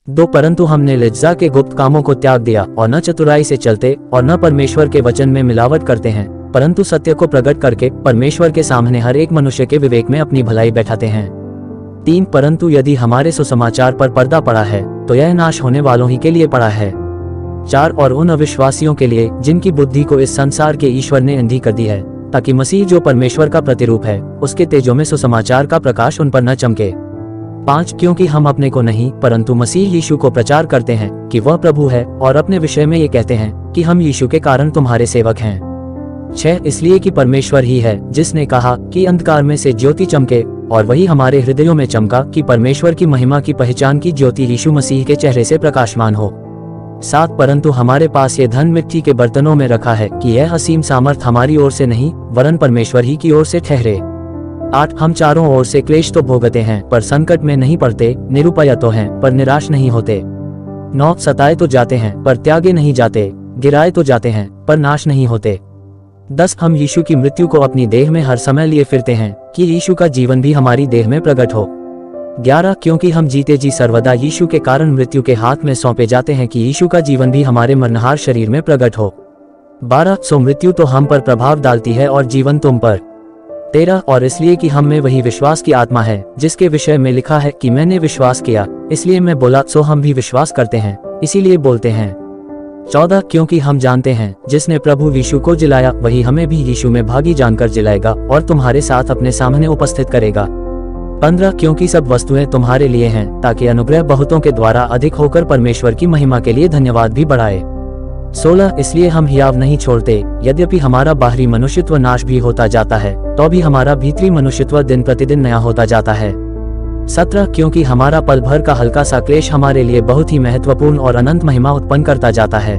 2 परंतु हमने लज्जा के गुप्त कामों को त्याग दिया और न चतुराई से चलते और न परमेश्वर के वचन में मिलावट करते हैं, परंतु सत्य को प्रकट करके परमेश्वर के सामने हर एक मनुष्य के विवेक में अपनी भलाई बैठाते हैं। 3 परंतु यदि हमारे सुसमाचार पर पर्दा पड़ा है तो यह नाश होने वालों ही के लिए पड़ा है। 4 और उन अविश्वासियों के लिए जिनकी बुद्धि को इस संसार के ईश्वर ने अंधी कर दी है, ताकि मसीह जो परमेश्वर का प्रतिरूप है उसके तेजों में सुसमाचार का प्रकाश उन पर न चमके। 5 क्योंकि हम अपने को नहीं परंतु मसीह यीशु को प्रचार करते हैं कि वह प्रभु है, और अपने विषय में ये कहते हैं कि हम यीशु के कारण तुम्हारे सेवक हैं। 6 इसलिए कि परमेश्वर ही है जिसने कहा कि अंधकार में से ज्योति चमके, और वही हमारे हृदयों में चमका कि परमेश्वर की महिमा की पहचान की ज्योति यीशु मसीह के चेहरे से प्रकाशमान हो। 7 परंतु हमारे पास ये धन मिट्टी के बर्तनों में रखा है कि यह असीम सामर्थ हमारी ओर से नहीं वरन परमेश्वर ही की ओर से ठहरे। 8 हम चारों ओर से क्लेश तो भोगते हैं पर संकट में नहीं पड़ते, निरुपाय तो हैं पर निराश नहीं होते। 9 सताए तो जाते हैं पर त्यागे नहीं जाते, गिराए तो जाते हैं पर नाश नहीं होते। 10 हम यीशु की मृत्यु को अपनी देह में हर समय लिए फिरते हैं कि यीशु का जीवन भी हमारी देह में प्रकट हो। 11 क्योंकि हम जीते जी सर्वदा यीशु के कारण मृत्यु के हाथ में सौंपे जाते हैं कि यीशु का जीवन भी हमारे मरनहार शरीर में प्रकट हो। 12 सो मृत्यु तो हम पर प्रभाव डालती है और जीवन तुम पर। 13 और इसलिए कि हम में वही विश्वास की आत्मा है जिसके विषय में लिखा है कि मैंने विश्वास किया इसलिए मैं बोला, सो हम भी विश्वास करते हैं इसीलिए बोलते हैं। 14 क्योंकि हम जानते हैं जिसने प्रभु यीशु को जिलाया वही हमें भी यीशु में भागी जानकर जिलाएगा और तुम्हारे साथ अपने सामने उपस्थित करेगा। 15 क्योंकि सब वस्तुएं तुम्हारे लिए हैं ताकि अनुग्रह बहुतों के द्वारा अधिक होकर परमेश्वर की महिमा के लिए धन्यवाद भी बढ़ाए। 16 इसलिए हम हियाव नहीं छोड़ते, यद्यपि हमारा बाहरी मनुष्यत्व नाश भी होता जाता है तो भी हमारा भीतरी मनुष्यत्व दिन प्रतिदिन नया होता जाता है। 17 क्योंकि हमारा पल भर का हल्का सा क्लेश हमारे लिए बहुत ही महत्वपूर्ण और अनंत महिमा उत्पन्न करता जाता है।